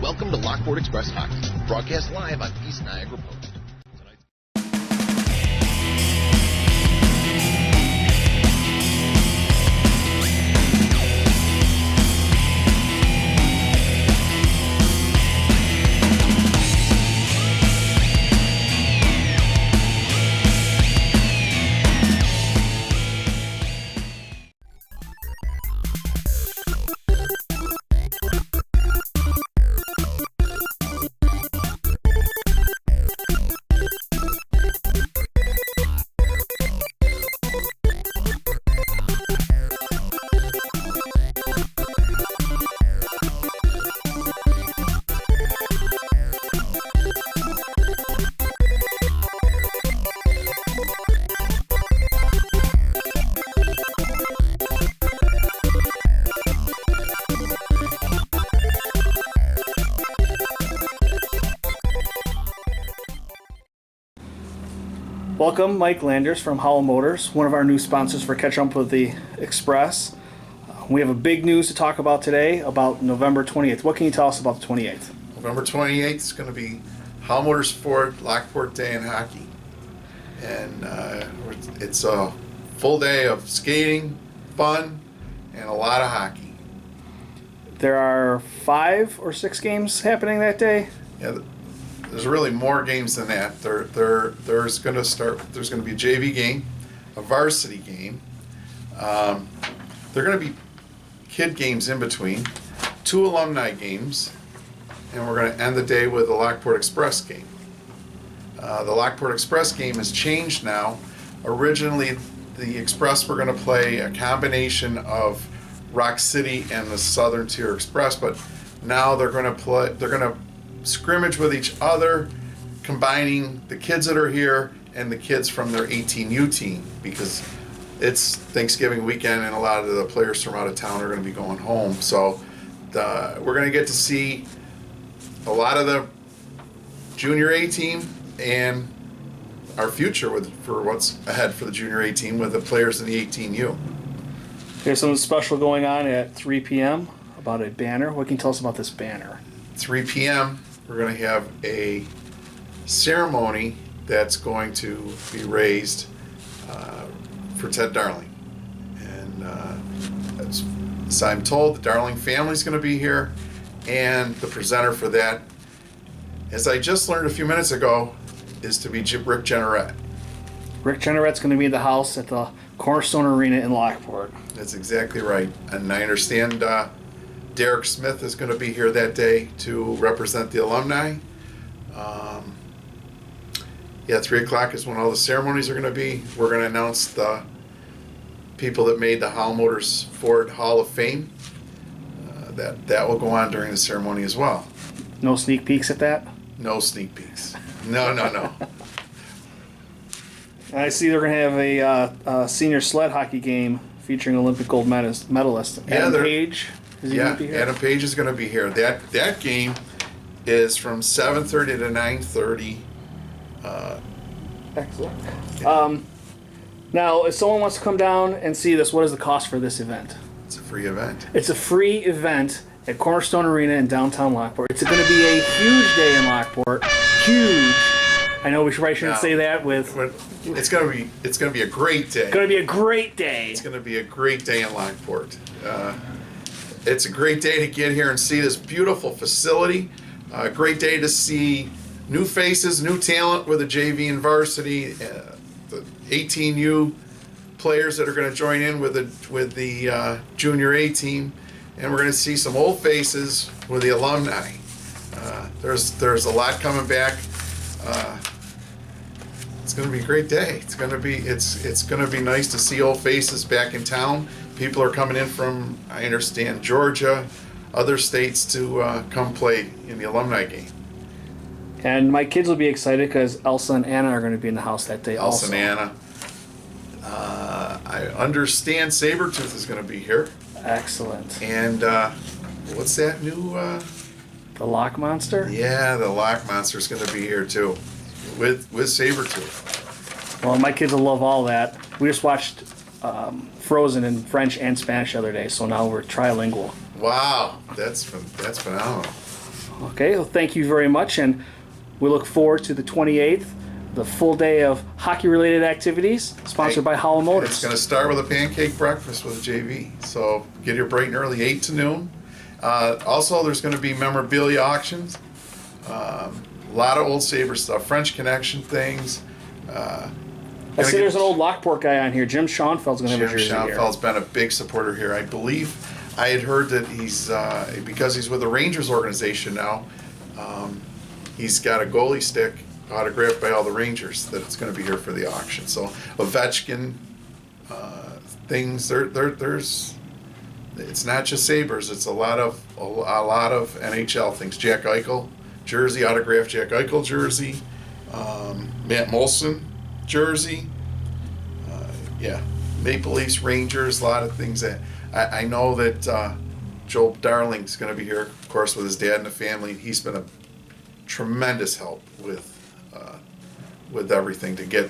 Welcome to Lockport Express Hockey, broadcast live on East Niagara Post. Welcome, Mike Landers from Howell Motors, one of our new sponsors for Catch Up with the Express. We have a big news to talk about today about November 28th. What can you tell us about the 28th? November 28th is going to be Howell Motors Ford Lockport Day in Hockey. And it's a full day of skating, fun, and a lot of hockey. There are 5 or 6 games happening that day? Yeah, there's really more games than that. There's going to be a JV game, a varsity game. There are going to be kid games in between, 2 alumni games, and we're going to end the day with the Lockport Express game. The Lockport Express game has changed now. Originally, the Express were going to play a combination of Rock City and the Southern Tier Express, but now they're going to scrimmage with each other, combining the kids that are here and the kids from their 18U team, because it's Thanksgiving weekend and a lot of the players from out of town are going to be going home. So we're going to get to see a lot of the Junior A team and our future for what's ahead for the Junior A team with the players in the 18U. There's something special going on at 3 p.m. about a banner. What can you tell us about this banner? 3 p.m. we're going to have a ceremony that's going to be raised for Ted Darling. And as I'm told, the Darling family's going to be here, and the presenter for that, as I just learned a few minutes ago, is to be Rick Jeanneret. Rick Jeanneret's going to be in the house at the Cornerstone Arena in Lockport. That's exactly right. And I understand Derek Smith is going to be here that day to represent the alumni. 3 o'clock is when all the ceremonies are going to be. We're going to announce the people that made the Howell Motors Ford Hall of Fame. That will go on during the ceremony as well. No sneak peeks at that? No sneak peeks. No. I see they're going to have a senior sled hockey game featuring Olympic gold medalist Adam Page. Is he going to be here? Adam Page is going to be here. That game is from 7:30 to 9:30. Excellent. Now, if someone wants to come down and see this, what is the cost for this event? It's a free event. It's a free event at Cornerstone Arena in downtown Lockport. It's going to be a huge day in Lockport. Huge. I know we probably shouldn't say that with. It's going to be a great day. It's going to be a great day. It's going to be a great day in Lockport. It's a great day to get here and see this beautiful facility. A great day to see new faces, new talent with the JV and varsity, the 18U players that are going to join in with the Junior A team, and we're going to see some old faces with the alumni. There's a lot coming back. It's going to be a great day. It's going to be nice to see old faces back in town. People are coming in from, I understand, Georgia, other states to come play in the alumni game. And my kids will be excited because Elsa and Anna are going to be in the house that day also. Elsa and Anna. I understand Sabretooth is going to be here. Excellent. And what's that new... the Lock Monster? Yeah, the Lock Monster is going to be here too, with Sabretooth. Well, my kids will love all that. We just watched Frozen in French and Spanish the other day, so now we're trilingual. Wow, that's phenomenal. Okay, well, thank you very much, and we look forward to the 28th, the full day of hockey-related activities, sponsored by Howell Motors. It's going to start with a pancake breakfast with JV, so get here bright and early, 8 to noon. Also, there's going to be memorabilia auctions, a lot of old Sabre stuff, French Connection things. I see there's an old Lockport guy on here. Jim Schoenfeld's going to have a jersey Jim here. Schoenfeld's been a big supporter here. I believe I had heard that he's, because he's with the Rangers organization now, he's got a goalie stick autographed by all the Rangers that it's going to be here for the auction. So Ovechkin things, there's, it's not just Sabres, it's a lot of NHL things. Jack Eichel jersey, autographed Jack Eichel jersey, Matt Molson jersey, Maple Leafs, Rangers, a lot of things that I know that Joe Darling's going to be here, of course, with his dad and the family. He's been a tremendous help with everything to get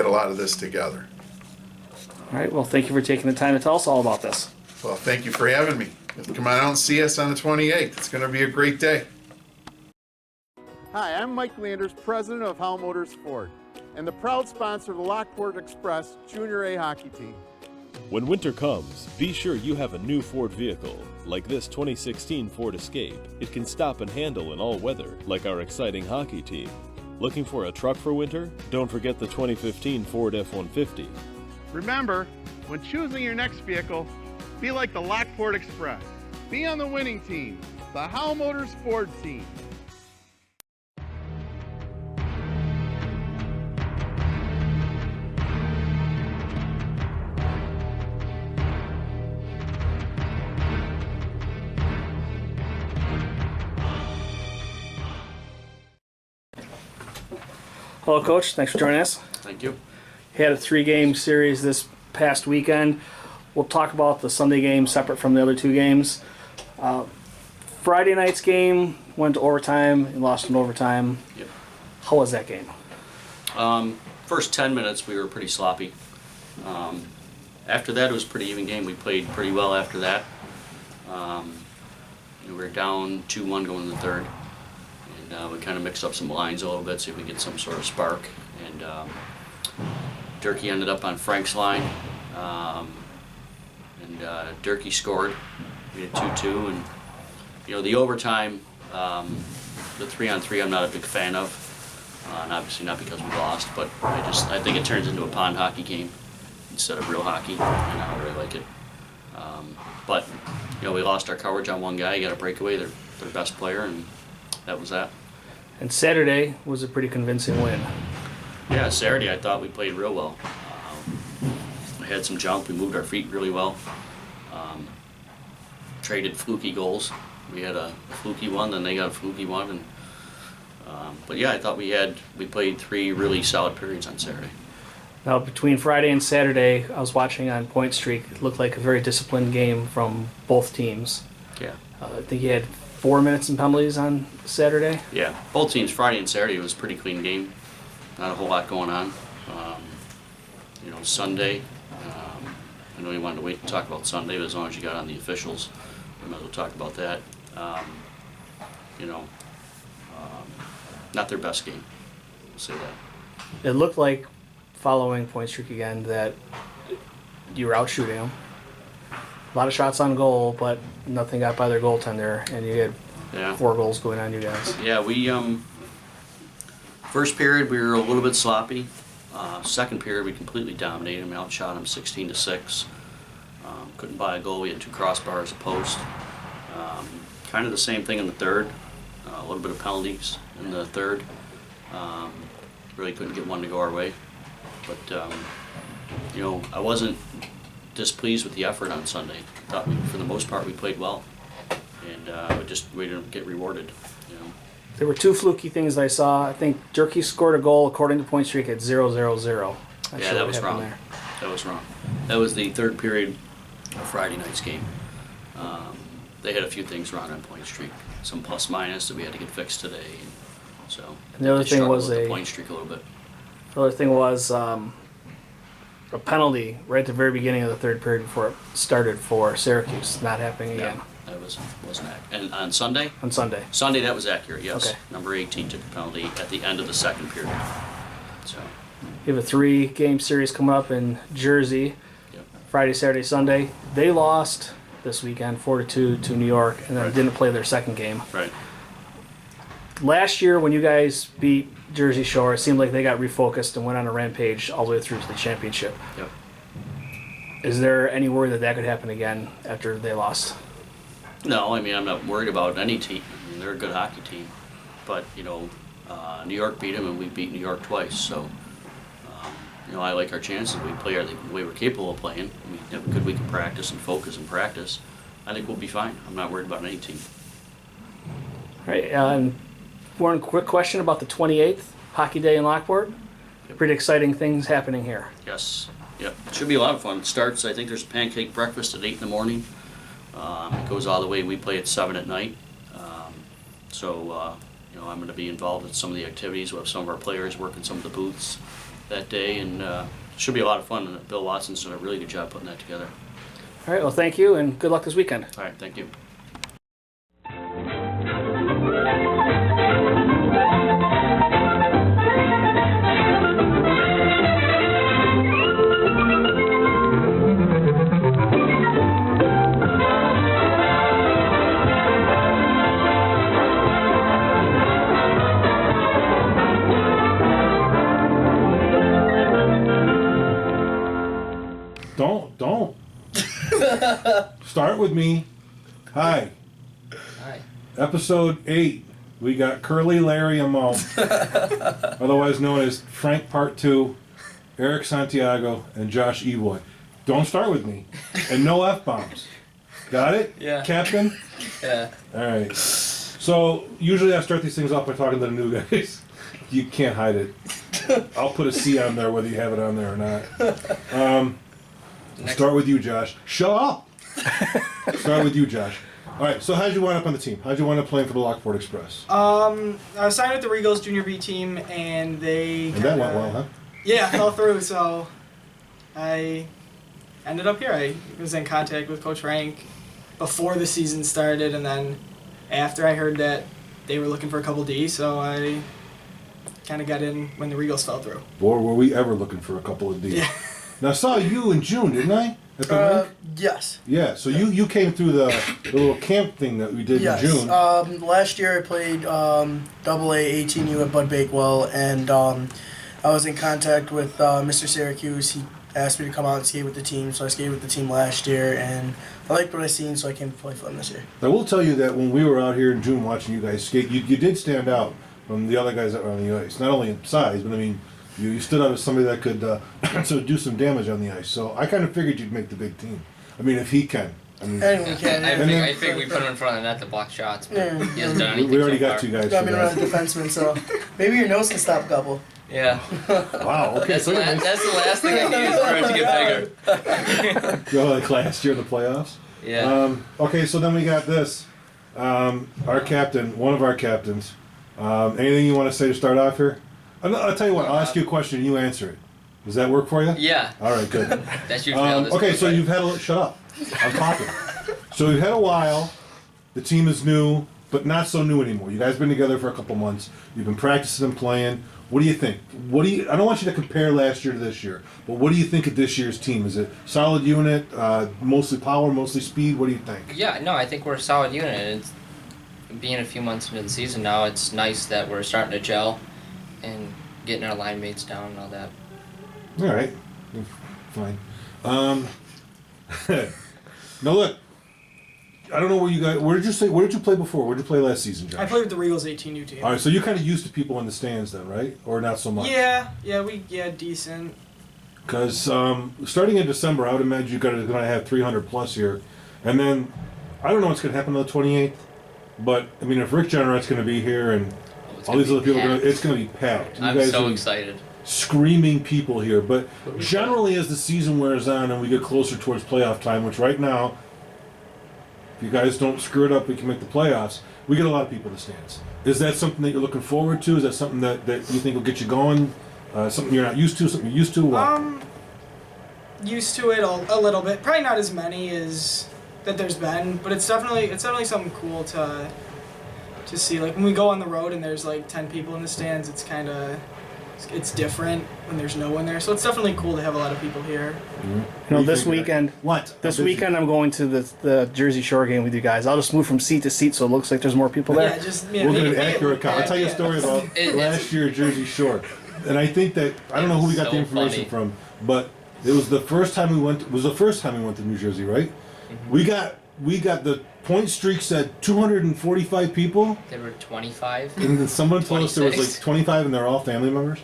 a lot of this together. All right, well, thank you for taking the time to tell us all about this. Well, thank you for having me. Come on out and see us on the 28th. It's going to be a great day. Hi, I'm Mike Landers, president of Howell Motors Ford, and the proud sponsor of the Lockport Express Junior A hockey team. When winter comes, be sure you have a new Ford vehicle, like this 2016 Ford Escape. It can stop and handle in all weather, like our exciting hockey team. Looking for a truck for winter? Don't forget the 2015 Ford F-150. Remember, when choosing your next vehicle, be like the Lockport Express. Be on the winning team, the Howell Motors Ford team. Hello, Coach. Thanks for joining us. Thank you. Had a 3-game series this past weekend. We'll talk about the Sunday game separate from the other 2 games. Friday night's game went to overtime and lost in overtime. Yep. How was that game? First 10 minutes we were pretty sloppy. After that it was a pretty even game. We played pretty well after that. We were down 2-1 going in the third. And we kind of mixed up some lines a little bit, see if we get some sort of spark. And Durkee ended up on Frank's line. And Durkee scored. We had 2-2. And, you know, the overtime, the 3-on-3 I'm not a big fan of. And obviously not because we lost, but I think it turns into a pond hockey game instead of real hockey, and I don't really like it. But, you know, we lost our coverage on one guy. He got a breakaway, their best player, and that was that. And Saturday was a pretty convincing win. Yeah, Saturday I thought we played real well. We had some jump, we moved our feet really well. Traded fluky goals. We had a fluky one, then they got a fluky one. And, but yeah, I thought we played 3 really solid periods on Saturday. Now, between Friday and Saturday, I was watching on Point Streak. It looked like a very disciplined game from both teams. Yeah. I think you had 4 minutes in penalties on Saturday. Yeah, both teams, Friday and Saturday, was a pretty clean game. Not a whole lot going on. You know, Sunday, I know you wanted to wait to talk about Sunday, but as long as you got on the officials, we might as well talk about that. You know, not their best game, I'll say that. It looked like, following Point Streak again, that you were out shooting them. A lot of shots on goal, but nothing got by their goaltender, and you had 4 goals going on you guys. Yeah, we first period we were a little bit sloppy. Second period we completely dominated them. We outshot them 16-6. Couldn't buy a goal. We had 2 crossbars, a post. Kind of the same thing in the third. A little bit of penalties in the third. Really couldn't get one to go our way. But you know, I wasn't displeased with the effort on Sunday. I thought for the most part we played well, and we didn't get rewarded. You know. There were 2 fluky things I saw. I think Durkee scored a goal according to Point Streak at 0-0-0. Yeah, that was wrong. There. That was wrong. That was the third period of Friday night's game. They had a few things wrong on Point Streak. Some plus minus that we had to get fixed today. So and the other thing was the Point Streak a little bit. The other thing was a penalty right at the very beginning of the third period before it started for Syracuse. Not happening again. That wasn't accurate. And on Sunday? On Sunday. Sunday, that was accurate, yes. Okay. Number 18 took a penalty at the end of the second period. So, You have a 3-game series coming up in Jersey, yep. Friday, Saturday, Sunday. They lost this weekend 4-2 to New York, and then Right. didn't play their second game. Right. Last year, when you guys beat Jersey Shore, it seemed like they got refocused and went on a rampage all the way through to the championship. Yep. Is there any worry that that could happen again after they lost? No, I mean, I'm not worried about any team. I mean, they're a good hockey team. But, New York beat them, and we beat New York twice. So, I like our chances. We play the way we're capable of playing. We have a good week of practice and focus and practice. I think we'll be fine. I'm not worried about any team. All right, and one quick question about the 28th, Hockey Day in Lockport. Pretty exciting things happening here. Yes. Yep. It should be a lot of fun. It starts, I think there's a pancake breakfast at 8 in the morning. It goes all the way. We play at 7 at night. I'm going to be involved in some of the activities. We'll have some of our players working some of the booths that day, and it should be a lot of fun. And Bill Watson's done a really good job putting that together. All right, well, thank you, and good luck this weekend. All right, thank you. Don't. Start with me. Hi. Hi. Episode 8. We got Curly Larry and Mo, otherwise known as Frank Part 2, Erick Santiago, and Josh Evoy. Don't start with me. And no F-bombs. Got it? Yeah. Captain? Yeah. All right. So, usually I start these things off by talking to the new guys. You can't hide it. I'll put a C on there whether you have it on there or not. Start with you, Josh. Shut up! Start with you, Josh. All right, so how'd you wind up on the team? How'd you wind up playing for the Lockport Express? I was signed with the Regals Junior B team, and And that went well, huh? Yeah, fell through, so I ended up here. I was in contact with Coach Frank before the season started, and then after I heard that they were looking for a couple D, so I kind of got in when the Regals fell through. Or were we ever looking for a couple of D's? Yeah. Now, I saw you in June, didn't I? At the rink? Yes. Yeah, so you came through the little camp thing that we did Yes. in June. Last year I played AA 18U at Bud Bakewell, and I was in contact with Mr. Syracuse. He asked me to come out and skate with the team, so I skated with the team last year, and I liked what I seen, so I came to play for them this year. I will tell you that when we were out here in June watching you guys skate, you did stand out from the other guys that were on the ice. Not only in size, but I mean, you stood out as somebody that could sort of do some damage on the ice. So I kind of figured you'd make the big team. I mean, if he can. I mean, Anyone can. I think we put him in front of the net to block shots, but Yeah. he hasn't done anything we already so got far. two guys Got for me around a that. defenseman, so maybe your nose can stop a couple. Yeah. Wow, okay. That's, So anyways, that's the last thing I need is for it to get bigger. you know, like last year in the playoffs. Yeah. Okay, so then we got this. Our captain, one of our captains. Anything you want to say to start off here? I'll tell you what. I'll ask you a question and you answer it. Does that work for you? Yeah. All right, good. That's usually how this Okay, goes, so right? you've had a shut up. I'm talking. So we've had a while. The team is new, but not so new anymore. You guys have been together for a couple months. You've been practicing and playing. What do you think? I don't want you to compare last year to this year, but what do you think of this year's team? Is it solid unit, mostly power, mostly speed? What do you think? Yeah, no, I think we're a solid unit. It's, being a few months into the season now, it's nice that we're starting to gel and getting our line mates down and all that. All right, fine. Now look, I don't know where you guys. Where did you play before? Where did you play last season, Josh? I played with the Regals 18U team. All right, so you're kind of used to people in the stands then, right? Or not so much? Yeah, decent. Because starting in December, I would imagine you're going to have 300 plus here, and then I don't know what's going to happen on the 28th, but I mean, if Rick Jenner's going to be here and all these other people, it's going to be packed. You I'm guys so are excited. Screaming people here, but generally as the season wears on and we get closer towards playoff time, which right now, if you guys don't screw it up, we can make the playoffs. We get a lot of people in the stands. Is that something that you're looking forward to? Is that something that you think will get you going? Something you're not used to? Something you're used to? What? Used to it a little bit. Probably not as many as that there's been, but it's definitely something cool to see. Like when we go on the road and there's like 10 people in the stands, it's different when there's no one there. So it's definitely cool to have a lot of people here. This weekend. What? This weekend I'm going to the Jersey Shore game with you guys. I'll just move from seat to seat so it looks like there's more people there. Yeah, We'll get an accurate count. I'll tell you a story about last year at Jersey Shore. And I think that, I don't know who we got the information from, but it was the first time we went to New Jersey, right? Mm-hmm. We got the point streak said 245 people. There were 25. And then someone told us there was like 25 and they're all family members.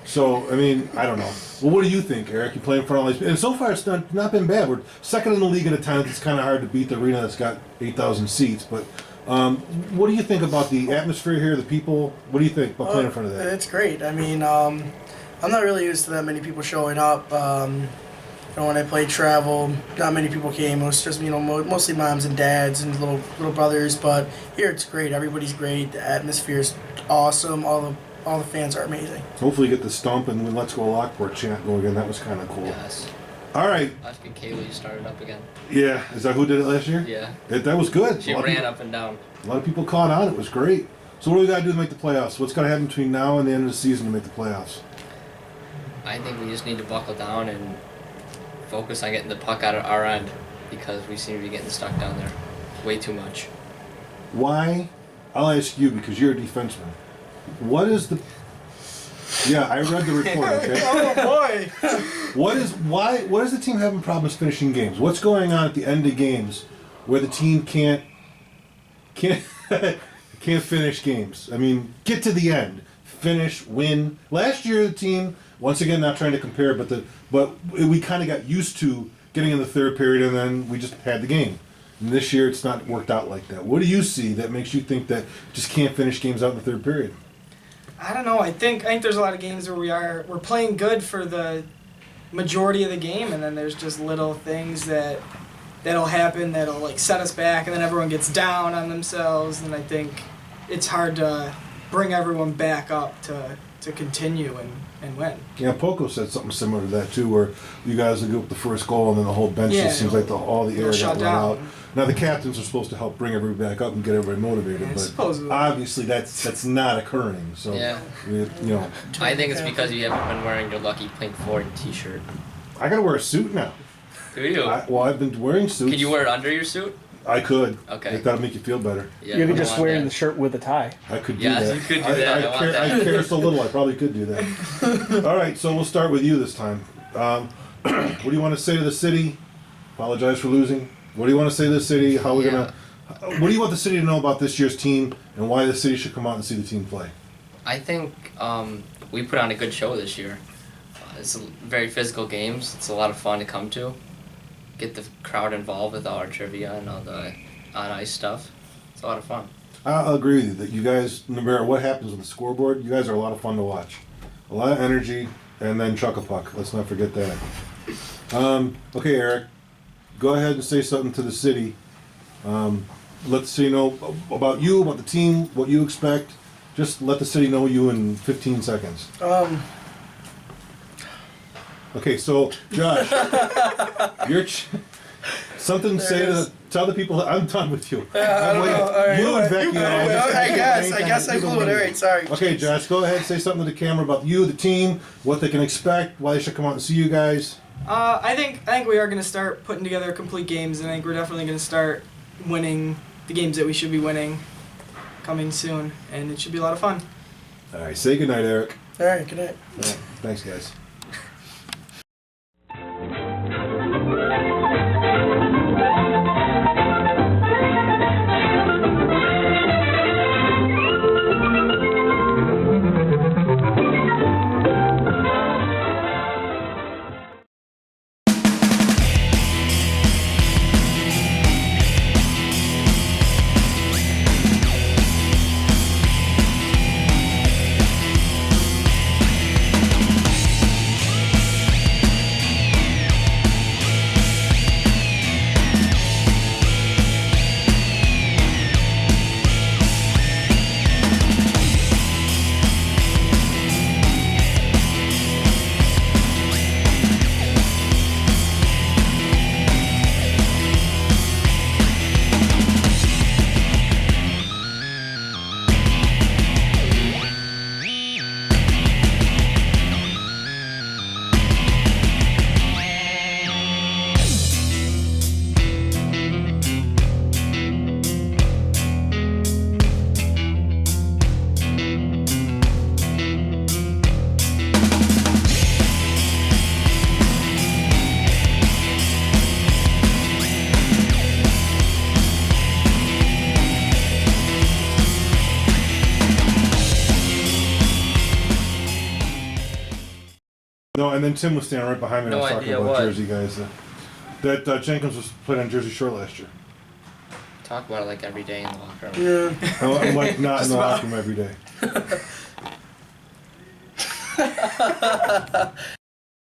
So, I mean, I don't know. Well, what do you think, Eric? You play in front of all these people. And so far, it's not been bad. We're second in the league in attendance. It's kind of hard to beat the arena that's got 8,000 seats. But what do you think about the atmosphere here, the people? What do you think about playing in front of that? It's great. I mean, I'm not really used to that many people showing up. When I played travel, not many people came. It was just, mostly moms and dads and little brothers. But here it's great. Everybody's great. The atmosphere is awesome. All the fans are amazing. Hopefully you get the stump and when Let's Go Lockport chant go again. That was kind of cool. Yes. All right. Last week Kaylee started up again. Yeah. Is that who did it last year? Yeah. That was good. She ran up and down. A lot of people caught on. It was great. So what do we got to do to make the playoffs? What's got to happen between now and the end of the season to make the playoffs? I think we just need to buckle down and focus on getting the puck out of our end because we seem to be getting stuck down there way too much. Why? I'll ask you because you're a defenseman. What is the... Yeah, I read the report, okay? Oh, boy! What is the team having problems finishing games? What's going on at the end of games where the team can't finish games? I mean, get to the end. Finish, win. Last year the team, once again not trying to compare, but we kind of got used to getting in the third period and then we just had the game. And this year it's not worked out like that. What do you see that makes you think that just can't finish games out in the third period? I don't know. I think there's a lot of games where we're playing good for the majority of the game, and then there's just little things that'll happen that'll like set us back, and then everyone gets down on themselves, and I think it's hard to bring everyone back up to continue and win. Yeah, Poco said something similar to that too, where you guys will give up the first goal and then the whole bench just seems like all the air got run out. Now the captains are supposed to help bring everybody back up and get everybody motivated, but obviously that's not occurring. So yeah. I think it's because you haven't been wearing your Lucky Pink Ford t-shirt. I gotta wear a suit now. Do you? I've been wearing suits. Can you wear it under your suit? I could. Okay. If that'll make you feel better. Yeah, you could just wear the shirt with a tie. I could do that. Yes, you could do that. I care so little, I probably could do that. All right, so we'll start with you this time. What do you want to say to the city? Apologize for losing. What do you want to say to the city? How are we gonna? What do you want the city to know about this year's team and why the city should come out and see the team play? I think we put on a good show this year. It's very physical games. It's a lot of fun to come to. Get the crowd involved with all our trivia and all the on-ice stuff. It's a lot of fun. I'll agree with you that you guys, no matter what happens on the scoreboard, you guys are a lot of fun to watch. A lot of energy, and then chuck a puck. Let's not forget that. Okay, Eric, go ahead and say something to the city. Let the city know about you, about the team, what you expect. Just let the city know you in 15 seconds. Okay, so Josh, something tell the people. I'm done with you. I don't know. You and Vecchio. I guess I blew it. All right, sorry. Okay, Josh, go ahead and say something to the camera about you, the team, what they can expect, why they should come out and see you guys. I think we are going to start putting together complete games, and I think we're definitely going to start winning the games that we should be winning coming soon, and it should be a lot of fun. All right, say goodnight, Eric. All right, good night. All right, thanks, guys. No, and then Tim was standing right behind me and No I was talking idea about what. Jersey guys. That Jenkins was playing on Jersey Shore last year. Talk about it like every day in the locker room. Yeah. I'm like not in the locker room every day.